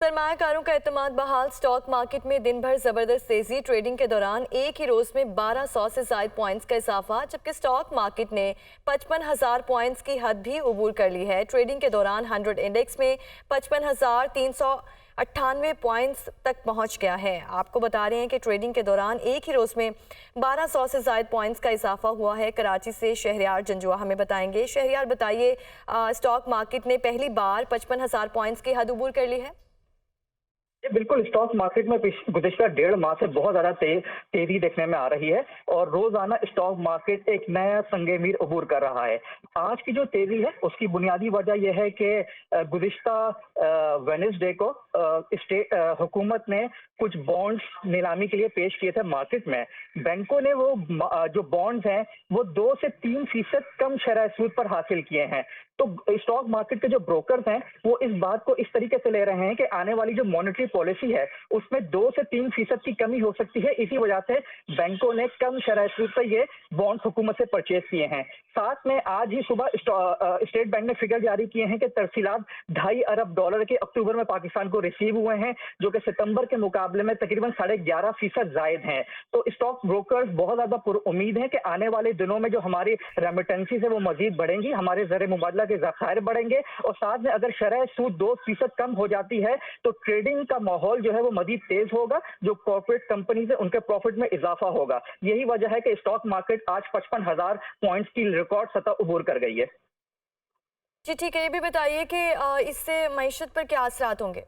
सरमायाकारों का एतमाद बहाल। स्टॉक मार्केट में दिन भर जबरदस्त तेजी। ट्रेडिंग के दौरान एक ही रोज में 1200 से ज्यादा पॉइंट्स का इजाफा, जबकि स्टॉक मार्केट ने 55,000 पॉइंट्स की हद भी उबूर कर ली है। ट्रेडिंग के दौरान 100 इंडेक्स में 55,398 पॉइंट्स तक पहुंच गया है। आपको बता रहे हैं कि ट्रेडिंग के दौरान एक ही रोज में 1200 से ज्यादा पॉइंट्स का इजाफा हुआ है। कराची से शहरियार जंजुआ हमें बताएंगे। शहरियार, बताइए, स्टॉक मार्केट ने पहली बार 55,000 पॉइंट्स की हद उबूर कर ली है। बिल्कुल, स्टॉक मार्केट में गुज़िश्ता 1.5 माह से बहुत ज़्यादा तेज़ी देखने में आ रही है और रोज़ाना स्टॉक मार्केट एक नया संग मीर अबूर कर रहा है। आज की जो तेज़ी है उसकी बुनियादी वजह यह है कि गुज़िश्ता वेडनेसडे को स्टेट हुकूमत ने कुछ बॉन्ड्स नीलामी के लिए पेश किए थे मार्केट में। बैंकों ने वो जो बॉन्ड्स हैं वो 2 से 3% कम शरह सूद पर हासिल किए हैं। तो स्टॉक मार्केट के जो ब्रोकर्स हैं वो इस बात को इस तरीके से ले रहे हैं कि आने वाली जो मॉनेटरी पॉलिसी है उसमें 2 से 3% की कमी हो सकती है। इसी वजह से बैंकों ने कम शरह सूद पर ये बॉन्ड हुकूमत से परचेज किए हैं। साथ में आज ही सुबह स्टेट बैंक ने फिगर जारी किए हैं कि तरसीलात $2.5 अरब के अक्टूबर में पाकिस्तान को रिसीव हुए हैं, जो कि सितंबर के मुकाबले में तकरीबन 11.5% जायद हैं। तो स्टॉक ब्रोकर्स बहुत ज्यादा पुरुम्मीद हैं कि आने वाले दिनों में जो हमारी रेमिटेंसीज है वो मजीद बढ़ेंगी, हमारे ज़र मुबादला के ज़खायर बढ़ेंगे और साथ में अगर शरह सूद 2% कम हो जाती है तो ट्रेडिंग का माहौल जो है वो मजीद तेज होगा, जो कॉर्पोरेट कंपनीज है उनके प्रॉफिट में इजाफा होगा। यही वजह है कि स्टॉक मार्केट आज 55,000 पॉइंट्स की रिकॉर्ड सतह उबूर कर गई है। जी ठीक है, ये भी बताइए कि इससे मईशत पर क्या असरात होंगे।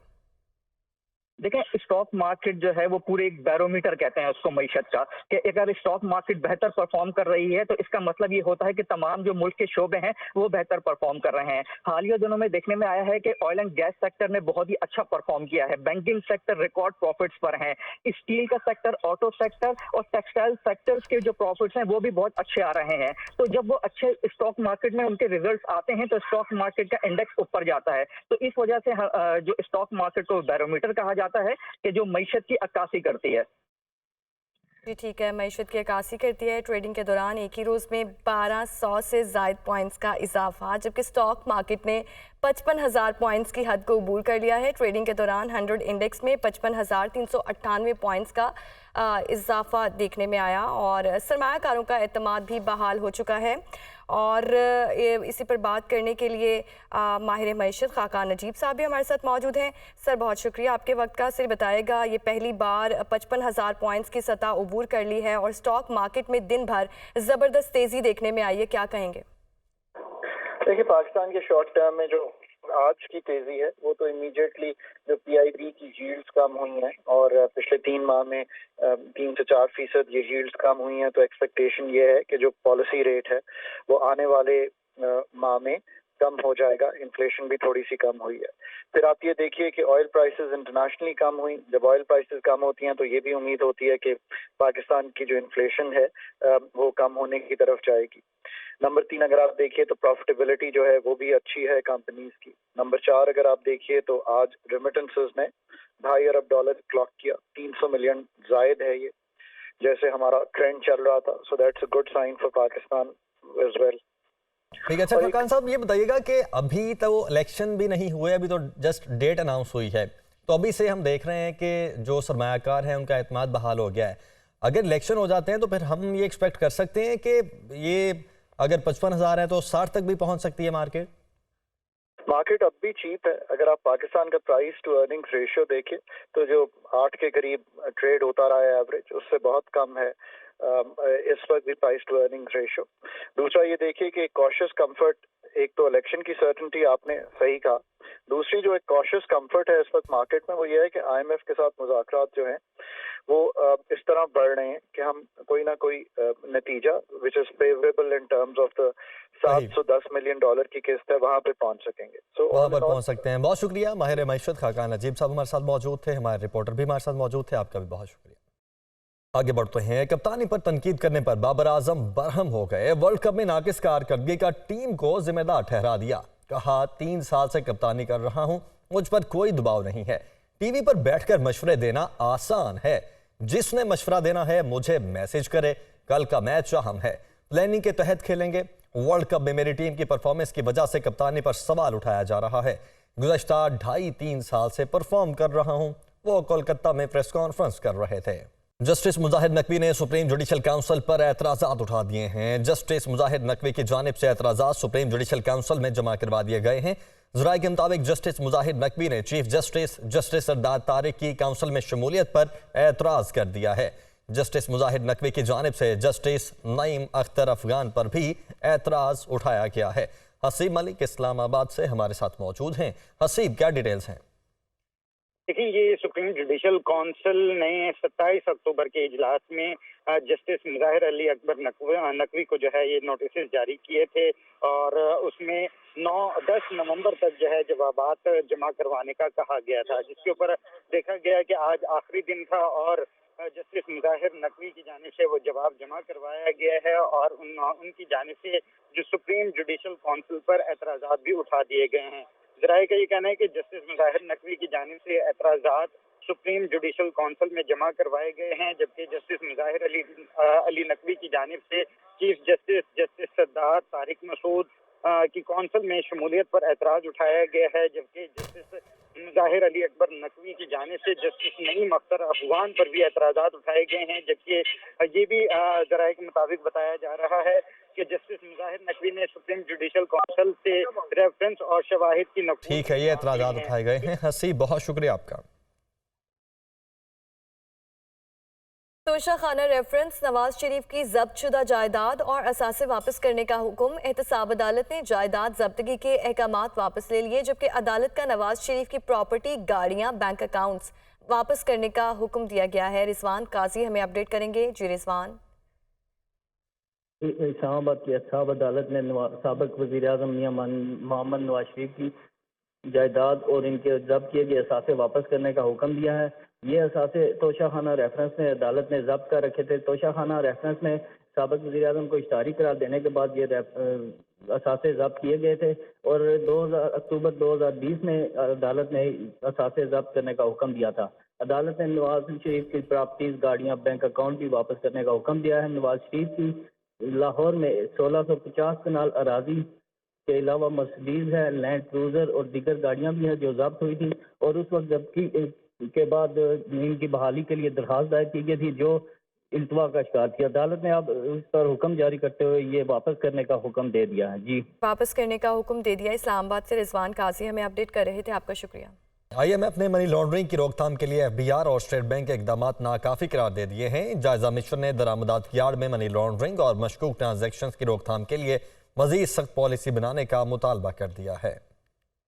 देखें, स्टॉक मार्केट जो है वो पूरे एक बैरोमीटर कहते हैं उसको मईशत का, कि अगर स्टॉक मार्केट बेहतर परफॉर्म कर रही है तो इसका मतलब ये होता है कि तमाम जो मुल्क के शोबे हैं वो बेहतर परफॉर्म कर रहे हैं। हालिया दिनों में देखने में आया है कि ऑयल एंड गैस सेक्टर ने बहुत ही अच्छा परफॉर्म किया है, बैंकिंग सेक्टर रिकॉर्ड प्रॉफिट्स पर हैं, स्टील का सेक्टर, ऑटो सेक्टर और टेक्सटाइल सेक्टर्स के जो प्रॉफिट्स हैं वो भी बहुत अच्छे आ रहे हैं। तो जब वो अच्छे स्टॉक मार्केट में उनके रिजल्ट आते हैं तो स्टॉक मार्केट का इंडेक्स ऊपर जाता है। तो इस वजह से जो स्टॉक मार्केट को बैरोमीटर कहा जाता है कि जो मईशत की अक्कासी करती है। जी ठीक है, मईशत की अक्कासी करती है। ट्रेडिंग के दौरान एक ही रोज में 1200 से ज्यादा पॉइंट्स का इजाफा, जबकि स्टॉक मार्केट ने 55,000 पॉइंट्स की हद को अबूर कर लिया है। ट्रेडिंग के दौरान 100 इंडेक्स में 55,398 पॉइंट्स का इजाफा देखने में आया और सरमायाकारों का एतमाद भी बहाल हो चुका है। और इसी पर बात करने के लिए माहिर मईशत खाकान नजीब साहब भी हमारे साथ मौजूद हैं। सर, बहुत शुक्रिया आपके वक्त का। सर बताएगा, ये पहली बार 55,000 पॉइंट्स की सतह उबूर कर ली है और स्टॉक मार्केट में दिन भर ज़बरदस्त तेज़ी देखने में आई है, क्या कहेंगे? देखिए, पाकिस्तान के शॉर्ट टर्म में जो आज की तेजी है वो तो इमीडिएटली जो पीआईबी की यील्ड्स कम हुई हैं और पिछले 3 माह में 3 से 4% ये यील्ड्स कम हुई हैं, तो एक्सपेक्टेशन ये है कि जो पॉलिसी रेट है वो आने वाले माह में कम हो जाएगा। इन्फ्लेशन भी थोड़ी सी कम हुई है। फिर आप ये देखिए कि ऑयल प्राइसेस इंटरनेशनली कम हुई। जब ऑयल प्राइसेस कम होती हैं तो ये भी उम्मीद होती है कि पाकिस्तान की जो इन्फ्लेशन है वो कम होने की तरफ जाएगी। नंबर 3 अगर आप देखिए तो प्रॉफिटेबिलिटी जो है वो भी अच्छी है कंपनीज की। नंबर 4 अगर आप देखिए तो आज रेमिटेंसेस ने $2.5 अरब क्लॉक किया, 300 मिलियन जायद है ये, जैसे हमारा ट्रेंड चल रहा था। So that's a good sign for Pakistan as well. ठीक है। अच्छा खाकान साहब, ये बताइएगा कि अभी तो इलेक्शन भी नहीं हुए, अभी तो जस्ट डेट अनाउंस हुई है, तो अभी से हम देख रहे हैं कि जो सरमायाकार हैं उनका एतमाद बहाल हो गया है। अगर इलेक्शन हो जाते हैं तो फिर हम ये एक्सपेक्ट कर सकते हैं कि ये अगर 55,000 है तो 60 तक भी पहुंच सकती है मार्केट अब भी चीप है। अगर आप पाकिस्तान का प्राइस टू अर्निंग्स रेशियो देखें तो जो 8 के करीब ट्रेड होता रहा है एवरेज, उससे बहुत कम है इस वक्त भी प्राइस टू अर्निंग्स रेशियो। दूसरा ये देखिए कि कॉशियस कंफर्ट, एक तो इलेक्शन की सर्टेनिटी आपने सही कहा, दूसरी जो एक कॉशियस कंफर्ट है इस वक्त मार्केट में वो ये है कि IMF के साथ मुज़ाकरात जो हैं वो इस तरह बढ़ रहे हैं कि हम कोई ना कोई नतीजा which is favourable in terms of the $710 million की किस्त है वहां पे पहुंच सकेंगे। वहां पर पहुंच सकते हैं। बहुत शुक्रिया। माहिर मईशत खाकान नजीब साहब हमारे साथ मौजूद थे, हमारे रिपोर्टर भी हमारे साथ मौजूद थे, आपका भी बहुत शुक्रिया। आगे बढ़ते हैं। कप्तानी पर तनकीद करने पर बाबर आजम बरहम हो गए। वर्ल्ड कप में नाकिस कारकर्दगी का टीम को जिम्मेदार ठहरा दिया। कहा, 3 साल से कप्तानी कर रहा हूं, मुझ पर कोई दबाव नहीं है। टीवी पर बैठकर मशवरे देना आसान है, जिसने मशवरा देना है मुझे मैसेज करे। कल का मैच अहम है, प्लानिंग के तहत खेलेंगे। वर्ल्ड कप में मेरी टीम की परफॉर्मेंस की वजह से कप्तानी पर सवाल उठाया जा रहा है। गुज़श्ता 2.5-3 साल से परफॉर्म कर रहा हूँ। वो कोलकाता में प्रेस कॉन्फ्रेंस कर रहे थे। जस्टिस मुजाहिद नकवी ने सुप्रीम जुडिशल काउंसिल पर एतराज़ात उठा दिए हैं। जस्टिस मुजाहिद नकवी की जानिब से एतराज़ात सुप्रीम जुडिशल काउंसिल में जमा करवा दिए गए हैं। ज़राए के मुताबिक जस्टिस मुजाहिद नकवी ने चीफ जस्टिस सरदार तारिक की काउंसिल में शमूलियत पर एतराज़ कर दिया है। जस्टिस मुजाहिद नकवी की जानिब से जस्टिस नईम अख्तर अफगान पर भी एतराज़ उठाया गया है। हसीब मलिक इस्लामाबाद से हमारे साथ मौजूद हैं। हसीब, क्या डिटेल्स हैं? देखिए, ये सुप्रीम जुडिशल काउंसिल ने 27 अक्टूबर के इजलास में जस्टिस मुजाहिर अली अकबर नकवी को जो है ये नोटिस जारी किए थे और उसमें 9-10 नवंबर तक जो है जवाबात जमा करवाने का कहा गया था, जिसके ऊपर देखा गया कि आज आखिरी दिन था और जस्टिस मुजाहिर नकवी की जानिब से वो जवाब जमा करवाया गया है और उनकी जानिब से जो सुप्रीम जुडिशल काउंसिल पर एतराज़ात भी उठा दिए गए हैं। ज़राए का ये कहना है कि जस्टिस मुजाहिर नकवी की जानिब से एतराज़ात सुप्रीम जुडिशल काउंसिल में जमा करवाए गए हैं, जबकि जस्टिस मुजाहिर अली नकवी की जानिब से चीफ जस्टिस सरदार तारिक मसूद की काउंसिल में शमूलियत पर एतराज़ उठाया गया है, जबकि जस्टिस मुजाहिर अली अकबर नकवी की जानिब से जस्टिस नईम अख्तर अफगान पर भी एतराज़ात उठाए गए हैं। जबकि ये भी ज़राए के मुताबिक बताया जा रहा है कि जस्टिस मुजाहिर नकवी ने सुप्रीम जुडिशल काउंसिल से रेफरेंस और शवाहिद की नकूल। ठीक है, ये एतराज़ात उठाए गए हैं। हसीब, बहुत शुक्रिया आपका। तोशाखाना रेफरेंस, नवाज शरीफ की जब्तशुदा जायदाद और असासे वापस करने का हुक्म। एहतसाब अदालत ने जायदाद जब्तगी के अहकामात वापस ले लिए, जबकि अदालत का नवाज शरीफ की प्रॉपर्टी, गाड़ियां, बैंक अकाउंट्स वापस करने का हुक्म दिया गया है। रिजवान काजी हमें अपडेट करेंगे। जी रिजवान। इस्लामाबाद की एहतसाब अदालत ने साबिक वज़ीर आज़म मियां मोहम्मद नवाज शरीफ की जायदाद और इनके जब्त किए गए असासे वापस करने का हुक्म दिया है। ये असासे तोशाखाना रेफरेंस में अदालत ने जब्त कर रखे थे। तोशाखाना रेफरेंस में साबिक वज़ीर आज़म को इश्तारी करार देने के बाद ये असासे जब्त किए गए थे और 2 अक्टूबर 2020 में अदालत ने असासे जब्त करने का हुक्म दिया था। अदालत ने नवाज शरीफ की प्रॉपर्टीज, गाड़ियाँ, बैंक अकाउंट भी वापस करने का हुक्म दिया है। नवाज शरीफ की लाहौर में 1650 कनाल अराजी के अलावा मर्सिडीज है, लैंड क्रूजर और दीगर गाड़ियां भी हैं जो जब्त हुई थी और उस वक्त जब्ती के बाद इनकी बहाली के लिए दरखास्त दायर की गई थी जो इल्तवा का शिकार थी। अदालत ने अब इस पर हुक्म जारी करते हुए ये वापस करने का हुक्म दे दिया है। जी, वापस करने का हुक्म दे दिया। इस्लामाबाद से रिजवान काजी हमें अपडेट कर रहे थे। आपका शुक्रिया। IMF ने मनी लॉन्ड्रिंग की रोकथाम के लिए FBR और स्टेट बैंक के इकदाम नाकाफी करार दे दिए हैं। जायजा मिशन ने दरामदात यार्ड में मनी लॉन्ड्रिंग और मशकूक ट्रांजैक्शंस की रोकथाम के लिए मजीद सख्त पॉलिसी बनाने का मुतालबा कर दिया है।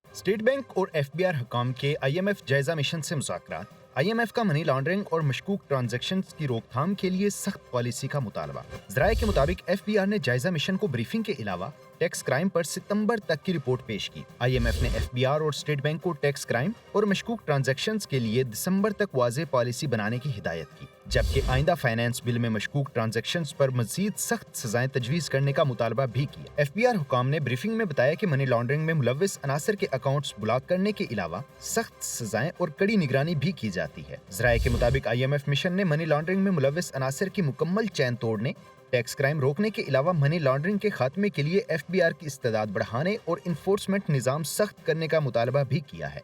स्टेट बैंक और FBR हुकाम के IMF जायजा मिशन से मुज़ाकरात। IMF का मनी लॉन्ड्रिंग और मशकूक ट्रांजैक्शंस की रोकथाम के लिए सख्त पॉलिसी का मुतालबा। ज़राए के मुताबिक FBR ने जायजा मिशन को ब्रीफिंग के अलावा टैक्स क्राइम पर सितंबर तक की रिपोर्ट पेश की। IMF ने FBR और स्टेट बैंक को टैक्स क्राइम और मशकूक ट्रांजैक्शंस के लिए दिसंबर तक वाज़ेह पॉलिसी बनाने की हिदायत की, जबकि आइंदा फाइनेंस बिल में मशकूक ट्रांजैक्शंस पर मजीद सख्त सजाएं तजवीज़ करने का मुतालबा भी किया। FBR हुकाम ने ब्रीफिंग में बताया कि मनी लॉन्ड्रिंग में मुलव्विस अनासर के अकाउंट्स ब्लॉक करने के अलावा सख्त सजाएं और कड़ी निगरानी भी की जाती है। ज़राए के मुताबिक IMF मिशन ने मनी लॉन्ड्रिंग में मुलव्विस अनासर की मुकम्मल चैन तोड़ने, टैक्स क्राइम रोकने के अलावा मनी लॉन्ड्रिंग के खात्मे के लिए FBR की इस्तेदाद बढ़ाने और इन्फोर्समेंट निज़ाम सख्त करने का मुतालबा भी किया है।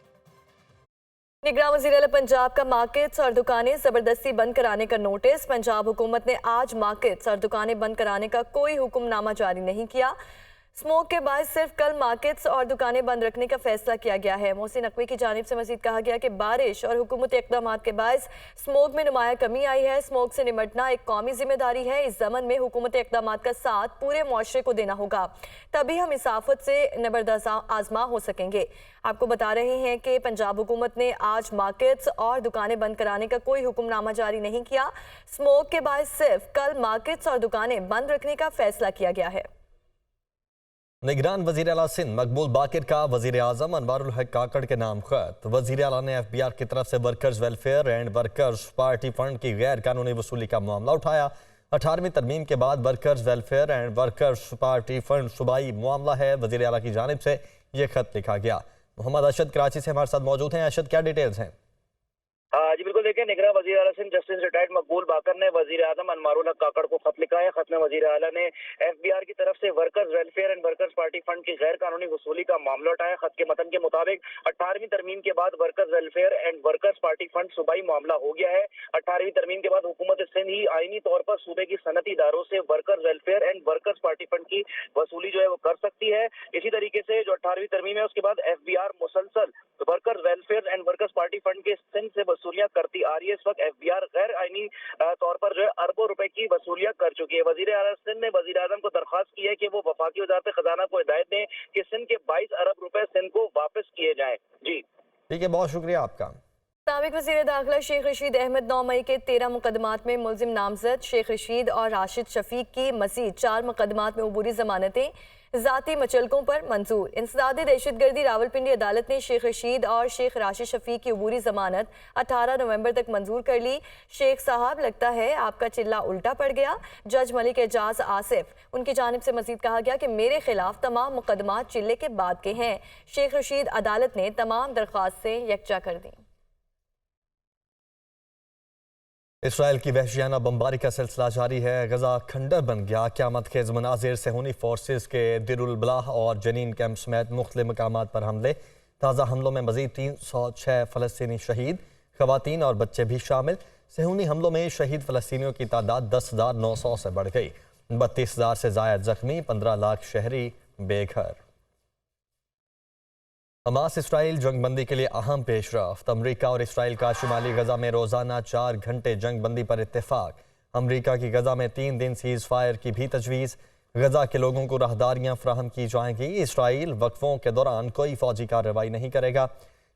निगरान वज़ीर आला पंजाब का मार्केट्स और दुकानें जबरदस्ती बंद कराने का नोटिस। पंजाब हुकूमत ने आज मार्केट्स और दुकानें बंद कराने का कोई हुक्मनामा जारी नहीं किया। स्मोक के बाद सिर्फ कल मार्केट्स और दुकानें बंद रखने का फैसला किया गया है। मोहसिन नकवी की जानिब से मजीद कहा गया कि बारिश और हुकूमती इक़दाम के बायस स्मोक में नुमाया कमी आई है। स्मोक से निमटना एक कौमी जिम्मेदारी है। इस ज़मन में हुकूमती इक़दाम का साथ पूरे मुआशरे को देना होगा, तभी हम इस आफत से नबरद आजमा हो सकेंगे। आपको बता रहे हैं कि पंजाब हुकूमत ने आज मार्केट्स और दुकानें बंद कराने का कोई हुक्मनामा जारी नहीं किया। स्मोक के बायस सिर्फ कल मार्केट्स और दुकानें बंद रखने का फैसला किया गया है। निगरान वज़ीर आला सिंध मकबूल बाकिर का वज़ीर आज़म अनवारुल हक काकड़ के नाम खत। वज़ीर आला ने FBR की तरफ से workers welfare and workers party fund की गैर कानूनी वसूली का मामला उठाया। 18वीं तरमीम के बाद workers welfare and workers party fund सूबाई मामला है। वज़ीर आला की जानिब से यह खत लिखा गया। मोहम्मद अरशद कराची से हमारे साथ मौजूद हैं। अरशद, क्या डिटेल्स हैं? जी बिल्कुल, देखिए निगरां वज़ीर आला सिंध जस्टिस रिटायर्ड मकबूल बाकर ने वज़ीर आज़म अनवारुल हक काकड़ को खत लिखा है। खत में वज़ीर आला ने एफबीआर की तरफ से workers welfare and workers party fund की गैर कानूनी वसूली का मामला उठाया। खत के मतन के मुताबिक 18वीं तरमीम के बाद workers welfare and workers party fund सूबाई मामला हो गया है। 18वीं तरमीम के बाद हुकूमत सिंध ही आईनी तौर पर सूबे की सनती इदारों से workers welfare and workers party fund की वसूली जो है वो कर सकती है। इसी तरीके से जो 18वीं तरमीम है उसके बाद एफबीआर मुसलसल workers welfare and workers party fund के सिंध से वसूलियां करती आ रही है। इस वक्त एफबीआर गैर आईनी तौर पर जो है अरबों रुपए की वसूलियां कर चुकी है। वजीर आला सिंध ने वजीर आजम को दरखास्त की है कि वो वफाकी वजारत खजाना को हिदायत दें कि सिंध के 22 अरब रुपए सिंध को वापस किए जाएं। जी ठीक है, बहुत शुक्रिया आपका। साबिक वज़ीर दाखिला शेख रशीद अहमद 9 मई के 13 मुकदमात में मुलजिम नामजद शेख रशीद और राशिद शफीक की मज़ीद 4 मुकदमात में अबूरी जमानतें ज़ाती मचलकों पर मंजूर। इंसदादी दहशतगर्दी रावलपिंडी अदालत ने शेख रशीद और शेख राशिद शफीक की अबूरी जमानत 18 नवंबर तक मंजूर कर ली। शेख साहब, लगता है आपका चिल्ला उल्टा पड़ गया। जज मलिक एजाज आसिफ उनकी जानिब से मजीद कहा गया कि मेरे खिलाफ तमाम मुकदमात चिल्ले के बाद के हैं। शेख रशीद अदालत ने तमाम दरख्वास्तें यकजा कर दी। इसराइल की वहशियाना बमबारी का सिलसिला जारी है। गजा खंडर बन गया। क़यामत खेज मनाजिर सेहूनी फोर्सेस के दिरुल बलाह और जनीन कैंप समेत मुख्तलिफ मकामात पर हमले। ताज़ा हमलों में मजीद 306 फ़लस्तीनी शहीद, ख़वातीन और बच्चे भी शामिल। सेहूनी हमलों में शहीद फ़लस्तीनियों की तादाद 10,900 से बढ़ गई। 32,000 से ज़ायद जख्मी, 15 लाख शहरी बेघर। हमास इसराइल जंगबंदी के लिए अहम पेशरफ्त। अमरीका और इसराइल का शुमाली गजा में रोजाना 4 घंटे जंगबंदी पर इत्तेफाक। अमरीका की गजा में 3 दिन सीज फायर की भी तजवीज़। गजा के लोगों को राहदारियां फराहम की जाएंगी। इसराइल वक्फों के दौरान कोई फौजी कार्रवाई नहीं करेगा।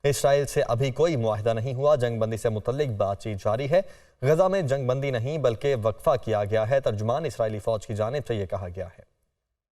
इसराइल से अभी कोई मुआहदा नहीं हुआ। जंगबंदी से मुतल्लिक बातचीत जारी है। गजा में जंगबंदी नहीं बल्कि वक्फा किया गया है। तर्जुमान इसराइली फौज की जानिब से यह कहा गया है।